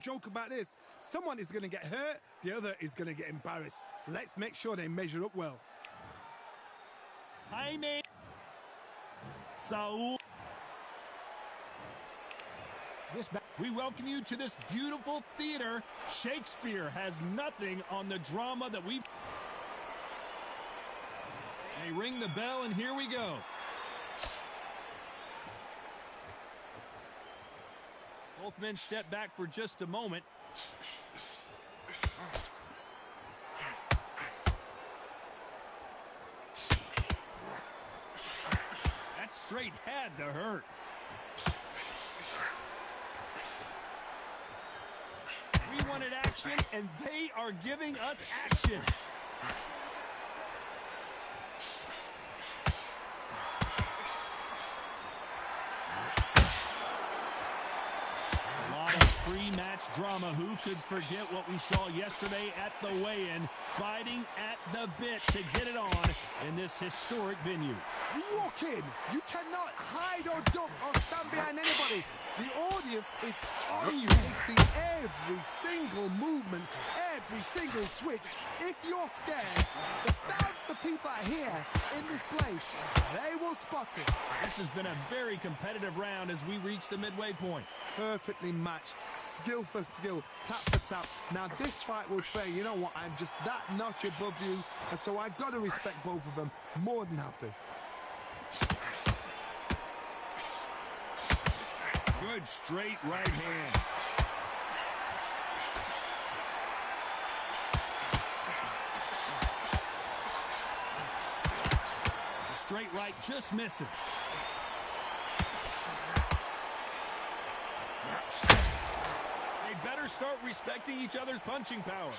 Joke about this. Someone is going to get hurt, the other is going to get embarrassed. Let's make sure they measure up well. Jaime. Saul. We welcome you to this beautiful theater. Shakespeare has nothing on the drama that we've... They ring the bell, and here we go. Both men step back for just a moment. That straight had to hurt. We wanted action, and they are giving us action. Pre-match drama. Who could forget what we saw yesterday at the weigh-in? Fighting at the bit to get it on in this historic venue. You walk in, you cannot hide or duck or stand behind anybody. The audience is on you. They see every single movement, every single twitch. If you're scared, the thousands of people are here in this place. They will spot it. This has been a very competitive round as we reach the midway point. Perfectly matched, skill for skill, tap for tap. Now this fight will say, you know what, I'm just that notch above you, and so I've got to respect both of them. More than happy. Good straight right hand. The straight right just misses. They better start respecting each other's punching power.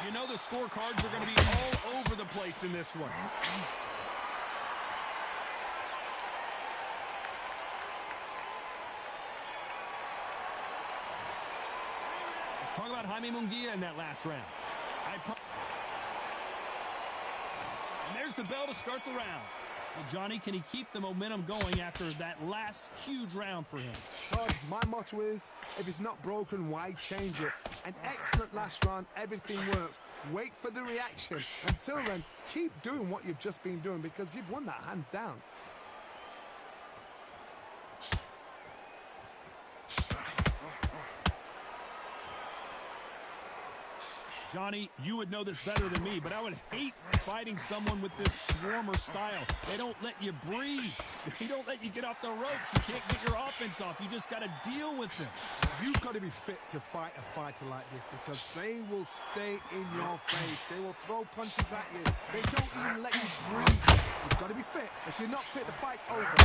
You know the scorecards are going to be all over the place in this one. Let's talk about Jaime Munguia in that last round. And there's the bell to start the round. Well, Johnny, can he keep the momentum going after that last huge round for him? Todd, my motto is, if it's not broken, why change it? An excellent last round, everything works. Wait for the reaction. Until then, keep doing what you've just been doing because you've won that hands down. Johnny, you would know this better than me, but I would hate fighting someone with this swarmer style. They don't let you breathe. They don't let you get off the ropes. You can't get your offense off. You just got to deal with them. You've got to be fit to fight a fighter like this because they will stay in your face. They will throw punches at you. They don't even let you breathe. You've got to be fit. If you're not fit, the fight's over.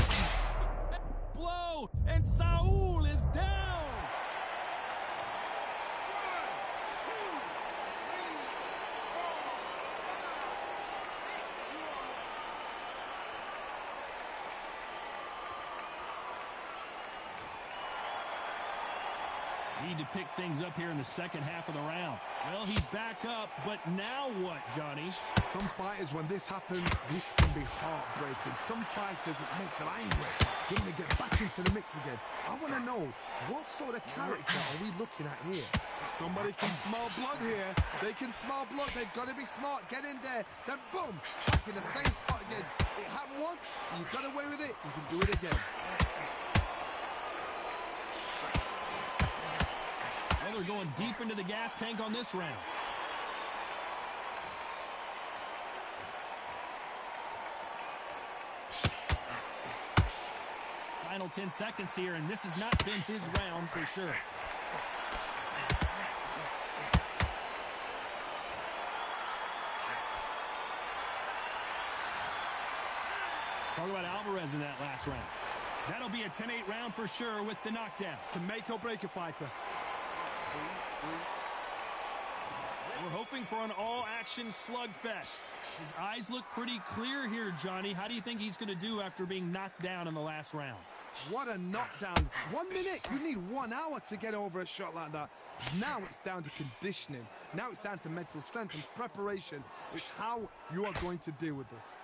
Blow, and Saul is down. Need to pick things up here in the second half of the round. Well, he's back up, but now what, Johnny? Some fighters, when this happens, this can be heartbreaking. Some fighters, it makes them angry. They want to get back into the mix again. I want to know, what sort of character are we looking at here? Somebody can smell blood here. They can smell blood. They've got to be smart. Get in there. Then boom, back in the same spot again. It happened once. You got away with it. You can do it again. They're going deep into the gas tank on this round. Final 10 seconds here, and this has not been his round for sure. Talk about Alvarez in that last round. That'll be a 10-8 round for sure with the knockdown. Can make or break a fighter. We're hoping for an all-action slugfest. His eyes look pretty clear here, Johnny. How do you think he's going to do after being knocked down in the last round? What a knockdown. 1 minute. You need 1 hour to get over a shot like that. Now it's down to conditioning. Now it's down to mental strength and preparation. It's how you are going to deal with this.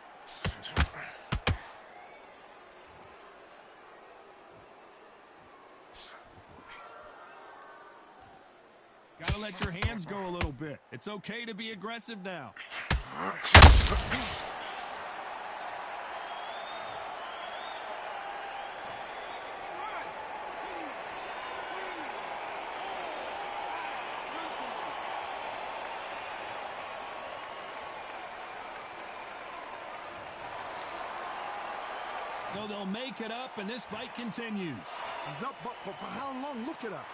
Gotta let your hands go a little bit. It's okay to be aggressive now. So they'll make it up, and this fight continues. He's up, but for how long? Look at her.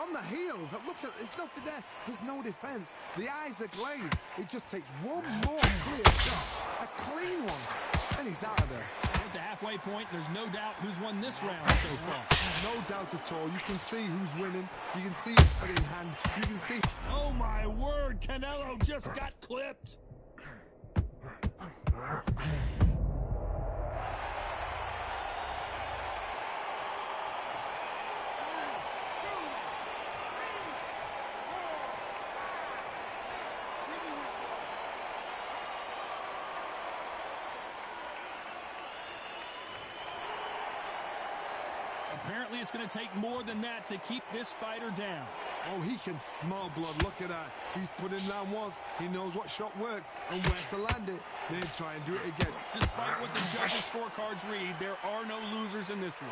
On the heels. Look at it. There's nothing there. There's no defense. The eyes are glazed. It just takes one more clear shot. A clean one. And he's out of there. At the halfway point, there's no doubt who's won this round so far. No doubt at all. You can see who's winning. You can see it in hand. You can see. Oh, my word. Canelo just got clipped. Apparently, it's going to take more than that to keep this fighter down. Oh, he can smell blood. Look at that. He's put in down once. He knows what shot works and where to land it. Then try and do it again. Despite what the judges' scorecards read, there are no losers in this one.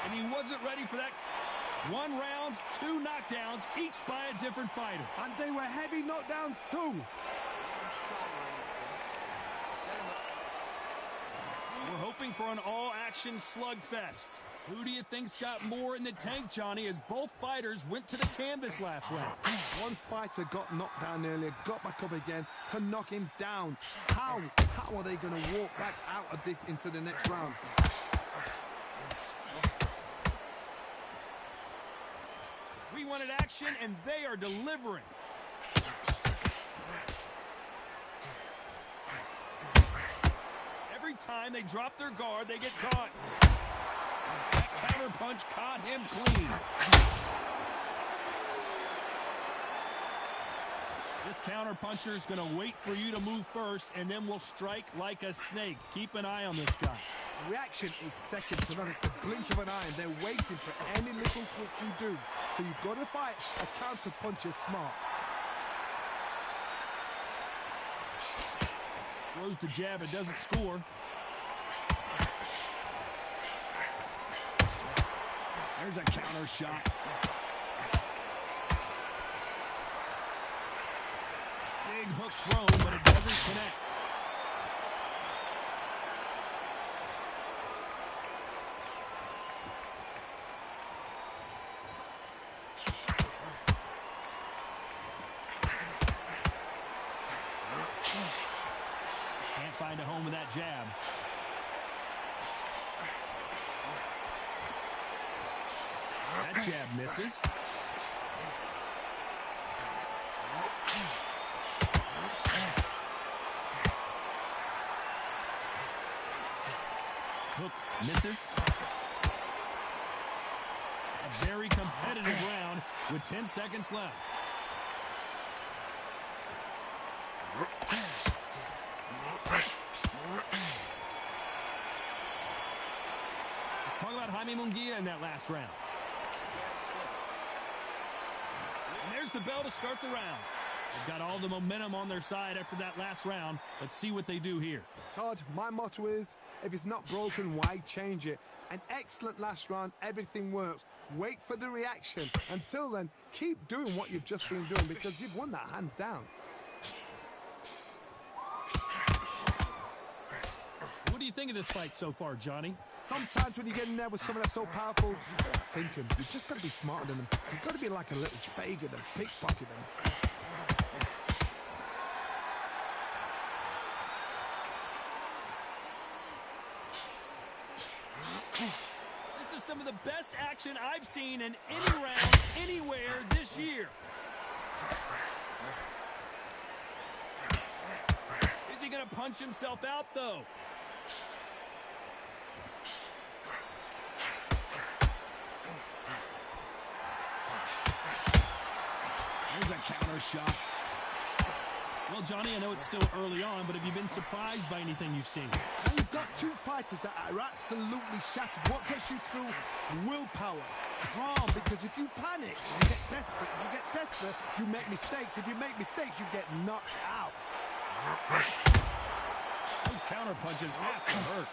And he wasn't ready for that. 1 round, 2 knockdowns, each by a different fighter. And they were heavy knockdowns too. We're hoping for an all-action slugfest. Who do you think's got more in the tank, Johnny, as both fighters went to the canvas last round? One fighter got knocked down earlier, got back up again to knock him down. How are they going to walk back out of this into the next round? We wanted action, and they are delivering. Every time they drop their guard, they get caught. That counter punch caught him clean. This counter puncher is going to wait for you to move first, and then will strike like a snake. Keep an eye on this guy. Reaction is second to none. It's the blink of an eye, and they're waiting for any little twitch you do. So you've got to fight a counter puncher smart. Throws the jab, it doesn't score. There's a counter shot. Big hook thrown, but it doesn't connect. Can't find a home with that jab. That jab misses. Hook misses. A very competitive round with 10 seconds left. Let's talk about Jaime Munguia in that last round. And there's the bell to start the round. They've got all the momentum on their side after that last round. Let's see what they do here. Todd, my motto is, if it's not broken, why change it? An excellent last round, everything works. Wait for the reaction. Until then, keep doing what you've just been doing because you've won that hands down. What do you think of this fight so far, Johnny? Sometimes when you get in there with someone that's so powerful, thinking, you've just got to be smarter than them. You've got to be like a little faggot and pickpocket them. This is some of the best action I've seen in any round, anywhere this year. Is he going to punch himself out, though? counter shot. Well, Johnny, I know it's still early on, but have you been surprised by anything you've seen? Now you've got two fighters that are absolutely shattered. What gets you through? Willpower. Calm, because if you panic, you get desperate. If you get desperate, you make mistakes. If you make mistakes, you get knocked out. Those counter punches have to hurt.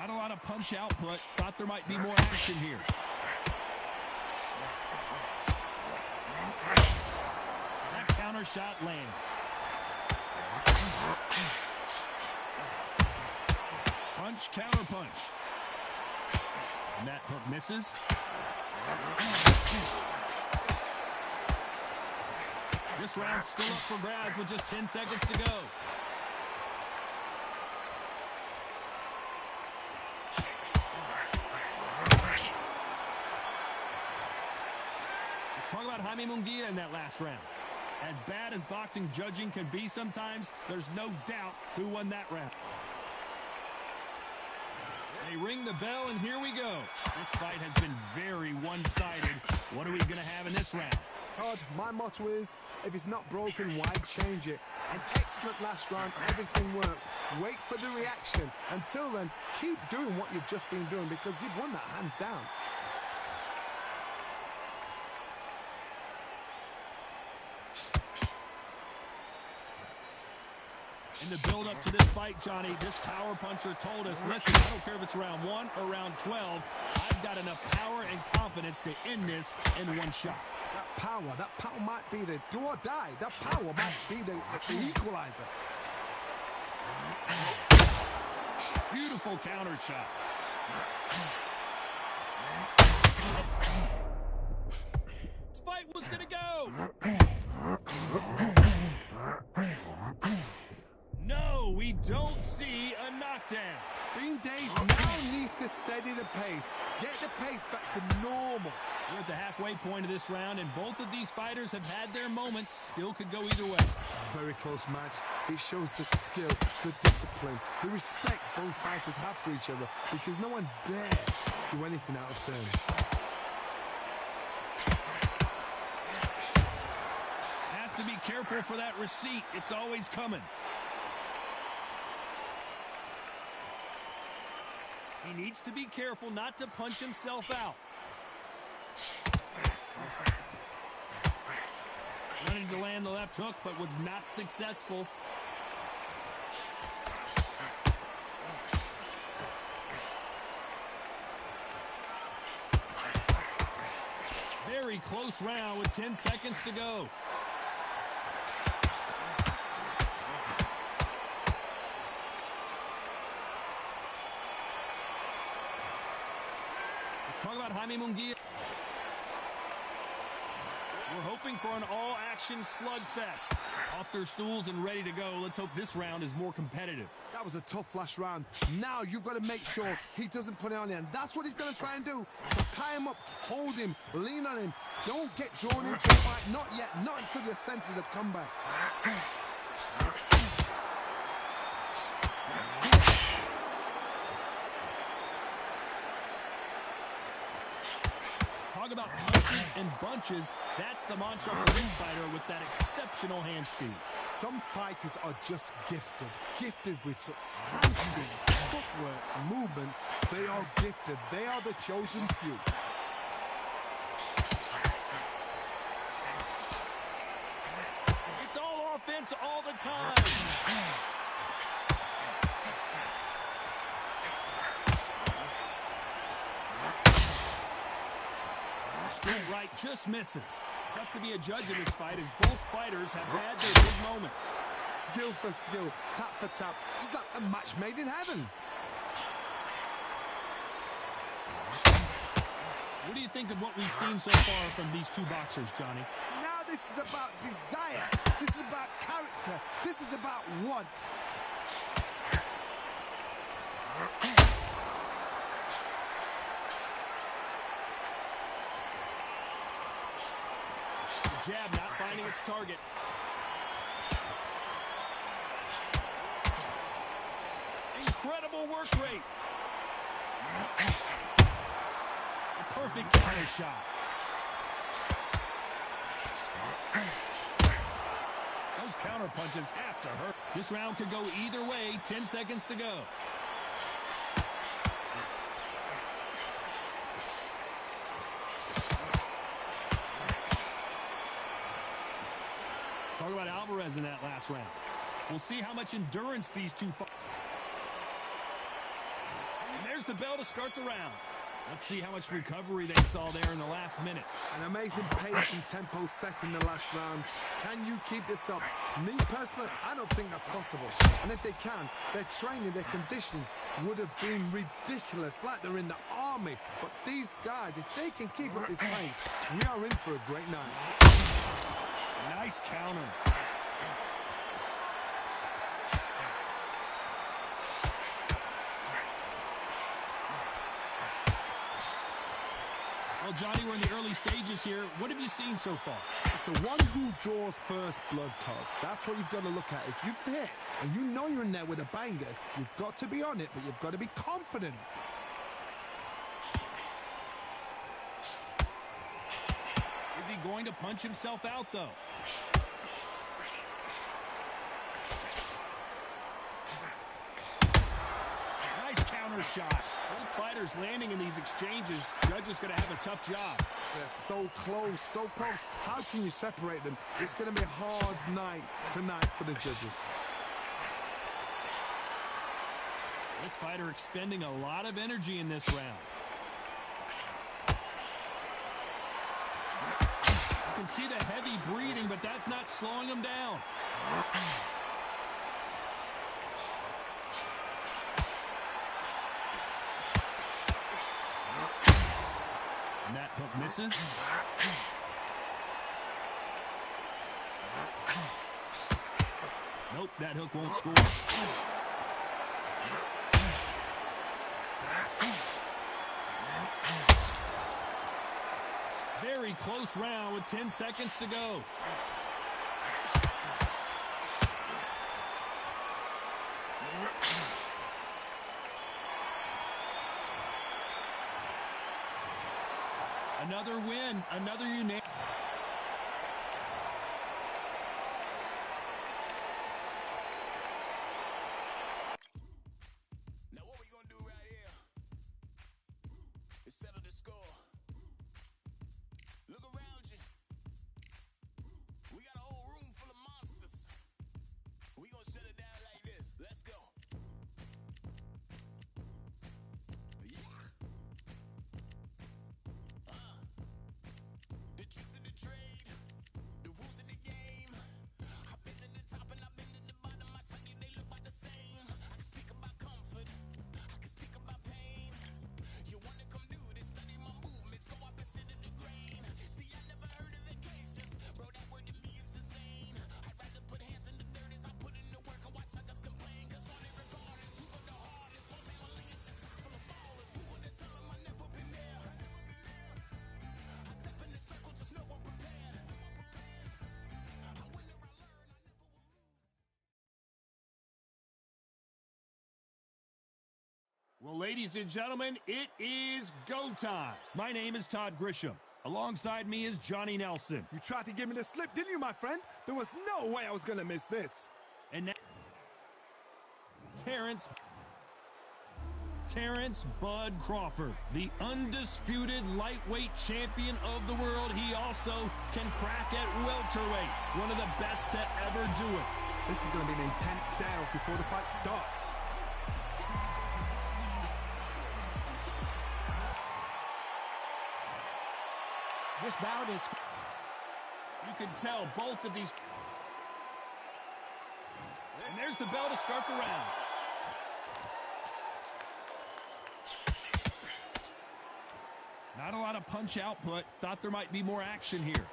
Not a lot of punch output. Thought there might be more action here. That counter shot lands. Punch, counter punch. And that hook misses. This round's still up for grabs with just 10 seconds to go. Let's talk about Jaime Munguia in that last round. As bad as boxing judging can be sometimes, there's no doubt who won that round. They ring the bell, and here we go. This fight has been very one-sided. What are we going to have in this round? Todd, my motto is, if it's not broken, why change it? An excellent last round, everything works. Wait for the reaction. Until then, keep doing what you've just been doing because you've won that hands down. In the build-up to this fight, Johnny, this power puncher told us, listen, I don't care if it's round 1 or round 12, I've got enough power and confidence to end this in one shot. That power might be the do or die. That power might be the equalizer. Beautiful counter shot. This fight was going to go. No, we don't see a knockdown. Bean Days now needs to steady the pace. Get the pace back to normal. We're at the halfway point of this round, and both of these fighters have had their moments. Still could go either way. Very close match. It shows the skill, the discipline, the respect both fighters have for each other because no one dare do anything out of turn. Has to be careful for that receipt. It's always coming. He needs to be careful not to punch himself out. Wanted to land the left hook, but was not successful. Very close round with 10 seconds to go. Talk about Jaime Munguia. We're hoping for an all-action slugfest. Off their stools and ready to go. Let's hope this round is more competitive. That was a tough last round. Now you've got to make sure he doesn't put it on you. And that's what he's going to try and do. So tie him up, hold him, lean on him. Don't get drawn into a fight. Not yet. Not until your senses have come back. Talk about punches and bunches. That's the mantra for this fighter with that exceptional hand speed. Some fighters are just gifted. Gifted with such hand speed, footwork, movement. They are gifted. They are the chosen few. It's all offense all the time. Straight right just misses. Tough to be a judge in this fight as both fighters have had their big moments. Skill for skill, tap for tap. Just like a match made in heaven. What do you think of what we've seen so far from these two boxers, Johnny? Now this is about desire. This is about character. This is about want. Jab not finding its target. Incredible work rate. A perfect counter shot. Those counter punches have to hurt. This round could go either way. 10 seconds to go. Talk about Alvarez in that last round. We'll see how much endurance these two fight. And there's the bell to start the round. Let's see how much recovery they saw there in the last minute. An amazing pace and tempo set in the last round. Can you keep this up? Me personally, I don't think that's possible. And if they can, their training, their conditioning would have been ridiculous, like they're in the army. But these guys, if they can keep up this pace, we are in for a great night. Nice counter. Well, Johnny, we're in the early stages here. What have you seen so far? It's the one who draws first blood, Todd. That's what you've got to look at. If you've hit and you know you're in there with a banger, you've got to be on it, but you've got to be confident. Is he going to punch himself out, though? Nice counter shot. Both fighters landing in these exchanges. Judge is going to have a tough job. They're so close, so close. How can you separate them? It's going to be a hard night tonight for the judges. This fighter expending a lot of energy in this round. You can see the heavy breathing, but that's not slowing him down. And that hook misses. Nope, that hook won't score. Very close round with 10 seconds to go. Another win, another unanimous. Now what we gonna do right here is settle the score. Look around you. We got a whole room full of monsters. We gonna shut it down like this. Let's go. Yeah. The tricks of the trade, the rules of the game. I've been to the top and I've been to the bottom. I tell you they look about the same. I can speak about comfort, I can speak about pain. You wanna come do this, study my movements, go up and sit in the grain. See, I never heard of vacations, bro, that word to me is insane. I'd rather put hands in the dirt as I put in the work and watch suckers complain. Cause all they regard is who go the hardest. Whole family is just chock full of ballers. Who wanna tell them I never been there? I step in the circle, just know I'm prepared. I win or I learn, I never will lose. Well, ladies and gentlemen, it is go time. My name is Todd Grisham. Alongside me is Johnny Nelson. You tried to give me the slip, didn't you, my friend? There was no way I was going to miss this. And now, Terrence Bud Crawford, the undisputed lightweight champion of the world. He also can crack at welterweight, one of the best to ever do it. This is going to be an intense stare before the fight starts. This bout is... You can tell both of these... And there's the bell to start the round. Not a lot of punch output. Thought there might be more action here.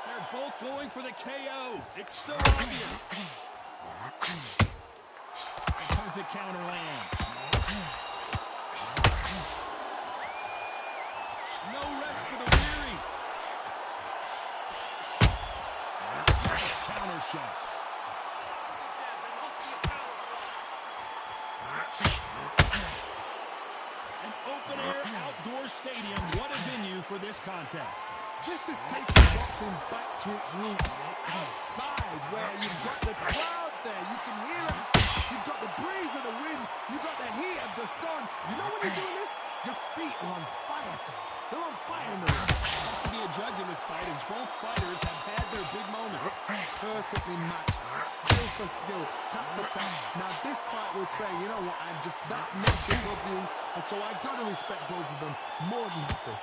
They're both going for the KO. It's so obvious. Perfect counter lands. No rest for the weary. Counter shot. Stadium, what a venue for this contest. This is taking boxing back to its roots. Outside, where you've got the crowd there, you can hear it. You've got the breeze of the wind, you've got the heat of the sun. You know when you're doing this? Your feet are on fire, Tom. They're on fire in the ring. Have to be a judge in this fight, as both fighters have had their big moments. Perfectly matched, skill for skill, tap for tap. Now this fight will say, you know what, I'm just that much above you, and so I got to respect both of them more than happy.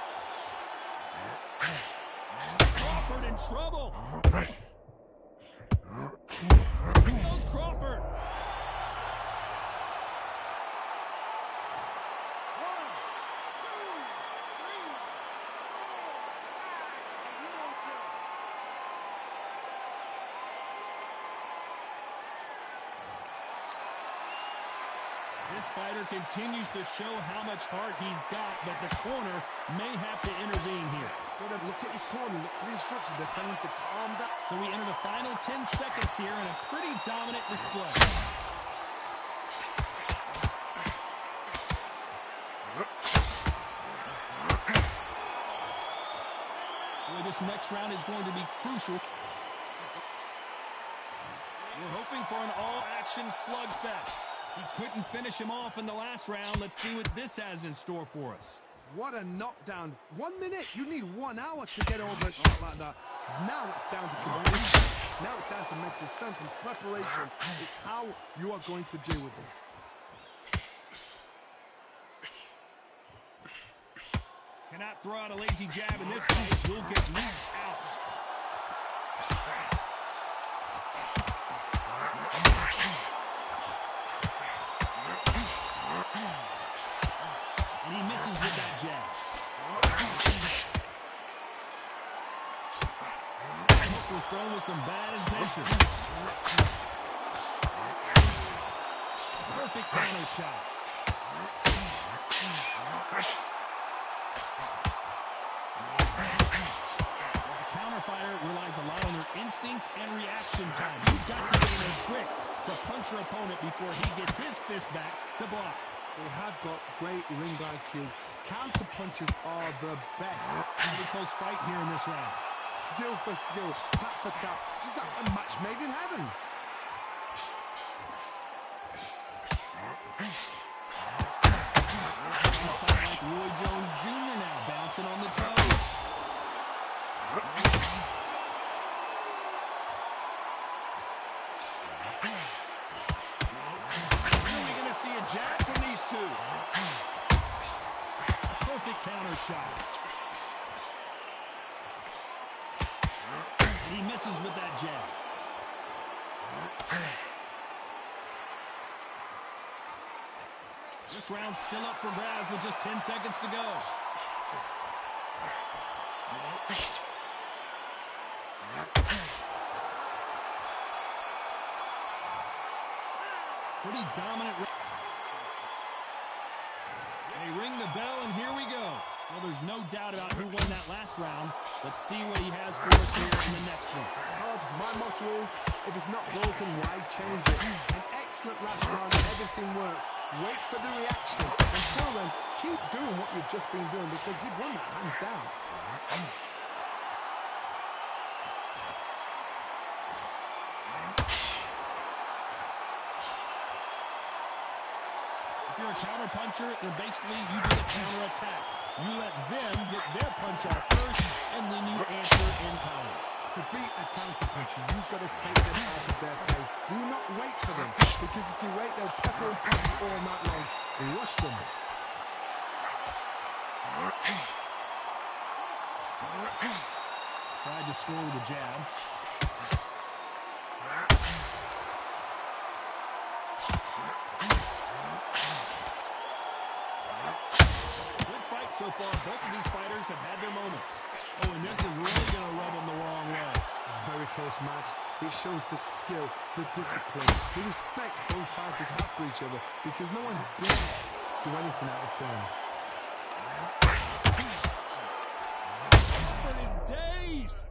Crawford in trouble. Here goes Crawford. This fighter continues to show how much heart he's got, but the corner may have to intervene here. Gotta look at his corner, look for the instructions. They're telling him to calm down. So we enter the final 10 seconds here in a pretty dominant display. Boy, this next round is going to be crucial. We're hoping for an all-action slugfest. He couldn't finish him off in the last round. Let's see what this has in store for us. What a knockdown. 1 minute, you need 1 hour to get over a shot like that. Now it's down to condition. Now it's down to mental strength and preparation. It's how you are going to deal with this. Cannot throw out a lazy jab in this fight. You'll get knocked out. And he misses with that jab. That hook was thrown with some bad intention. Perfect counter shot. The counter fighter relies a lot on their instincts and reaction time. He's got to get in there quick to punch your opponent before he gets his fist back to block. They have got great ring IQ. Counter punches are the best. Pretty close fight here in this round. Skill for skill, tap for tap. Just like a match made in heaven. Like Roy Jones Jr. now, bouncing on the toes. When are we going to see a jab from these two? A perfect counter shot. And he misses with that jab. This round's still up for grabs with just 10 seconds to go. Pretty dominant. They ring the bell, and here we go. Well, there's no doubt about who won that last round. Let's see what he has for us here in the next one. Todd, my motto is, if it's not broken, why change it? An excellent last round, everything works. Wait for the reaction. Until then, keep doing what you've just been doing because you've won that hands down. If you're a counter puncher, then basically you do the counter attack. You let them get their punch off first, and then you answer in time. To beat a counter puncher, you've got to take them out of their face. Do not wait for them, because if you wait, they'll pepper and punch you all night long. Rush them. Tried to score with a jab. Good fight so far. Both of these fighters have had their moments. Oh, and this is really going to rub them the wrong way. Very close match. It shows the skill, the discipline, the respect both fighters have for each other, because no one dare do anything out of turn. Crawford is dazed.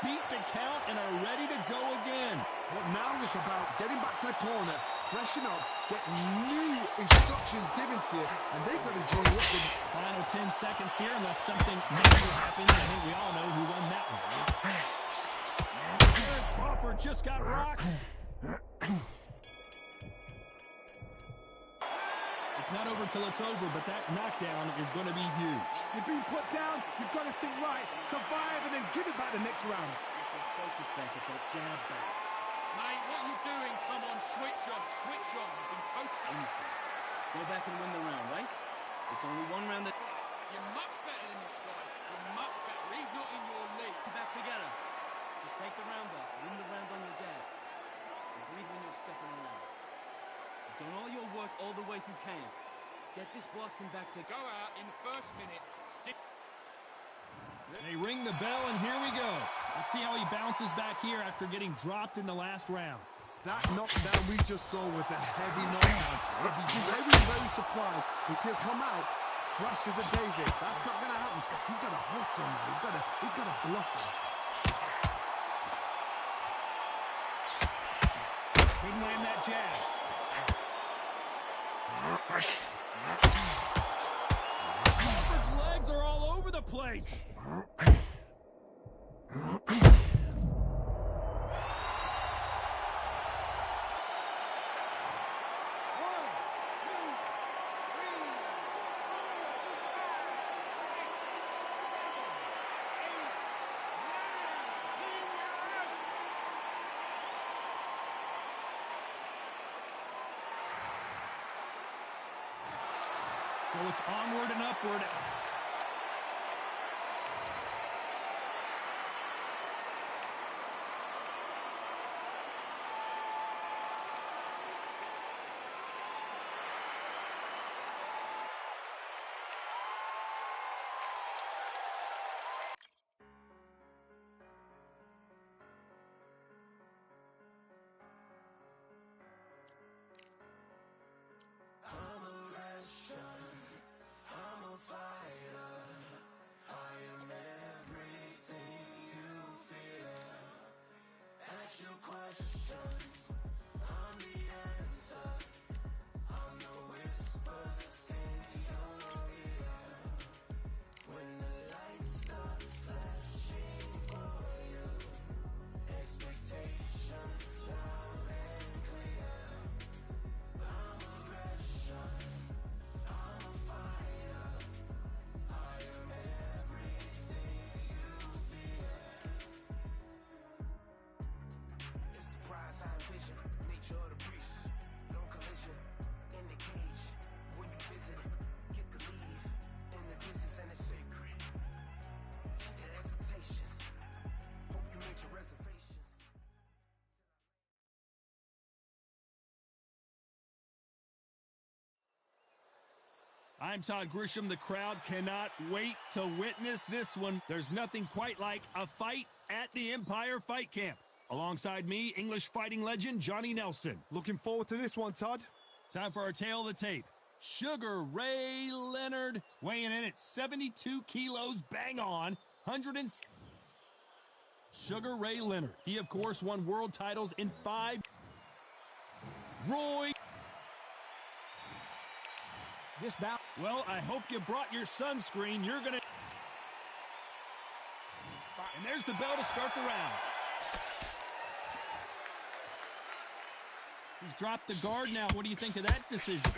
beat the count and are ready to go again. But now it's about getting back to the corner, freshen up, get new instructions given to you, and they've got to join up with Final 10 seconds here, unless something major happens. I think we all know who won that one. Terrence Crawford just got rocked. It's not over till it's over, but that knockdown is going to be huge. You've been put down, you've got to think right, survive, and then give it back the next round. Focus back at that jab back. Mate, what are you doing? Come on, switch on, switch on. You've been posting. Anything. Go back and win the round, right? It's only one round that... You're much better than this guy. You're much better. He's not in your league. Back together. Just take the round off. Win the round on your jab. And breathe when you're stepping around. You've done all your work all the way through camp. Get this boxing back to... Go out in the first minute. Stick. They ring the bell, and here we go. Let's see how he bounces back here after getting dropped in the last round. that knockdown we just saw was a heavy knockdown. I'd be very surprised if he'll come out fresh as a daisy. That's not going to happen. He's got to hustle now. He's got to bluff him. Couldn't land that jab. Crawford's legs are all over the place. So it's onward and upward. I'm Todd Grisham. The crowd cannot wait to witness this one. There's nothing quite like a fight at the Empire Fight Camp. Alongside me, English fighting legend Johnny Nelson. Looking forward to this one, Todd. Time for our tale of the tape. Sugar Ray Leonard weighing in at 72 kilos, bang on, 100 and... Sugar Ray Leonard. He, of course, won world titles in 5. Roy... This bout. Well, I hope you brought your sunscreen. You're going to... And there's the bell to start the round. He's dropped the guard now. What do you think of that decision?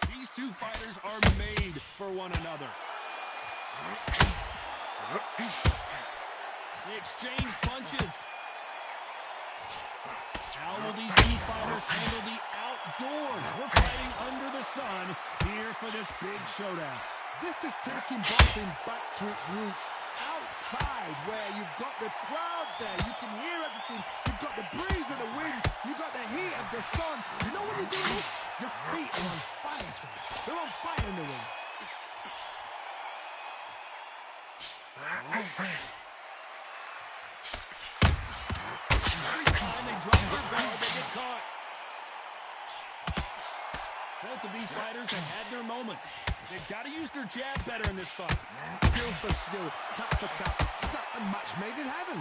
These two fighters are made for one another. They exchange punches. How will these two fighters handle the outdoors? We're fighting under the sun here for this big showdown. This is taking boxing back to its roots. Outside, where you've got the crowd there, you can hear everything. You've got the breeze of the wind. You've got the heat of the sun. You know when you do this? Your feet are on fire. They're on fire in the ring. Every time they drop their guard, they get caught. Both Both of these fighters have had their moments. They've got to use their jab better in this fight. Skill for skill, tap for tap. Just like a match made in heaven.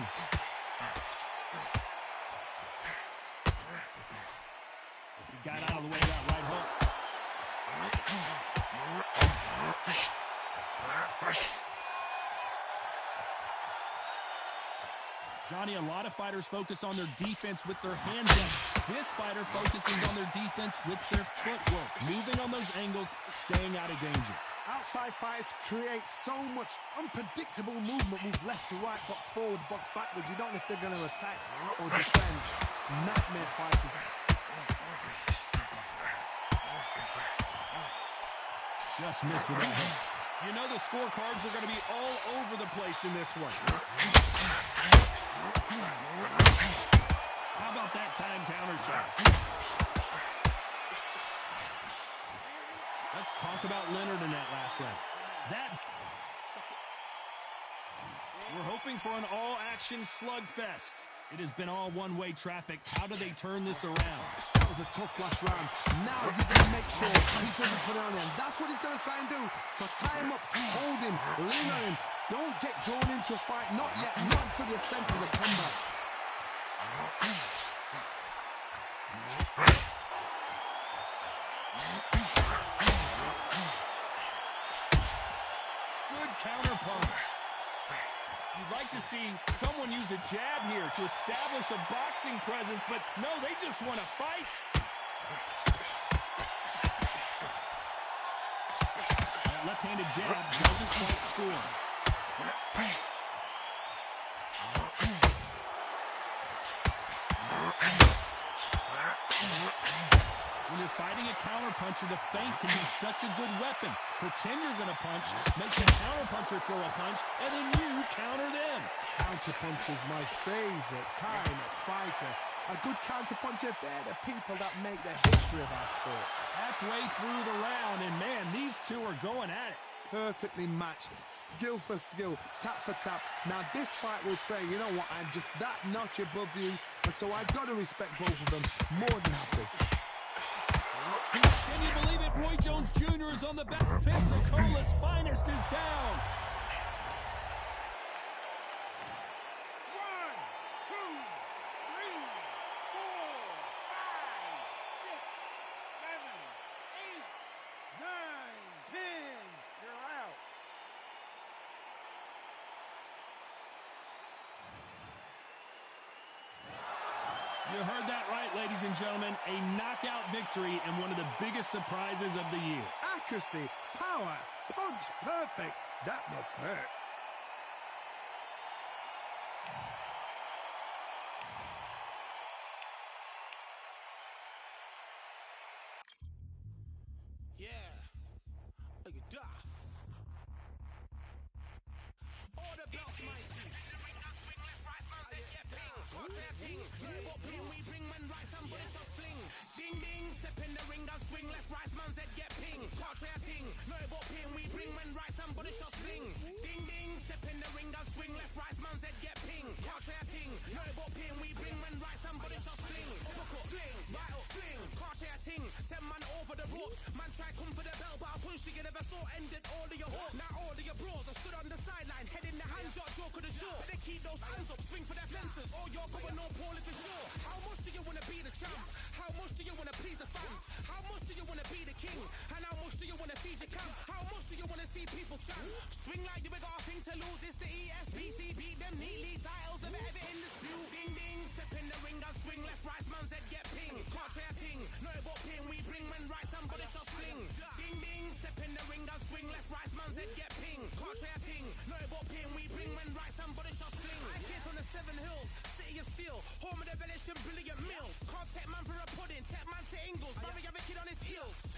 He got out of the way of that right hook. Johnny, a lot of fighters focus on their defense with their hands up. This fighter focuses on their defense with their footwork, moving on those angles, staying out of danger. Outside fights create so much unpredictable movement. Move left to right, box forward, box backwards. You don't know if they're going to attack or defend. Nightmare fighters. Just missed with that hit. You know the scorecards are going to be all over the place in this one. How about that time counter shot? Let's talk about Leonard in that last round. We're hoping for an all-action slugfest. It has been all one-way traffic. How do they turn this around? That was a tough last round. Now you've got to make sure he doesn't put it on him. That's what he's going to try and do. So tie him up, hold him, lean on him. Don't get drawn into a fight. Not yet. Not until you're sent to the comeback. Good counter punch. You'd like to see someone use a jab here to establish a boxing presence, but no, they just want to fight. That left-handed jab doesn't quite score. When you're fighting a counterpuncher, the feint can be such a good weapon. Pretend you're going to punch, make the counterpuncher throw a punch, and then you counter them. Counterpunch is my favorite kind of fighter. A good counterpuncher, they're the people that make the history of our sport. Halfway through the round, and man, these two are going at it. Perfectly matched, skill for skill, tap for tap. Now this fight will say, you know what, I'm just that notch above you, and so I've got to respect both of them. More than happy. Can you believe it? Roy Jones Jr. is on the back. Pensacola's finest is down. 1, 2, 3, 4, 5, 6, 7, 8, 9, 10. You're out. You heard that right, ladies and gentlemen. A knockout victory and one of the biggest surprises of the year. Accuracy, power, punch, perfect. That must hurt. Yeah. Look at that. All the belts, mighty. Swing left, right, man, said get ping. Contrary ting. No what ping, we bring man right, somebody shots fling. Ding ding, step in the ring, and swing left, right, man, said get ping. Contrary ting. No what ping, we bring man right, somebody shots fling. Ding ding, step in the ring, and swing left, right, man, said get ping. Contrary ting. No what ping, we bring man right, somebody shots fling. Uppercut, fling, right up, fling. Contrary ting. Send man over the ropes. Man try come for the belt, but I punched you never saw. Ended all of your hopes. Now all of your bros are stood on the sideline, head in the hand, shot, joke of the show. Better keep those hands up, swing for their fences. Or you're going no Paul if it's sure. How much do you want to be the champ? How much do you want to please the fans? How much do you want to be the king? And how much do you want to feed your camp? How much do you want to see people chant? Swing like you got a thing to lose. It's the ESPC. Beat them neatly. Titles never ever in dispute. Ding ding, step in the ring and swing left, right, man's head get ping. Can't try a ting. No but ping. We bring men right, somebody shot sling. Ding ding, step in the ring and swing left, right, man's head get ping. Can't try a ting. No but ping. We bring men right, somebody shot sling. I came from the 7 Hills, city of steel, home of the village and brilliant meals. Can't take man for a pudding, take man to Ingles. Barry have a kid on his heels.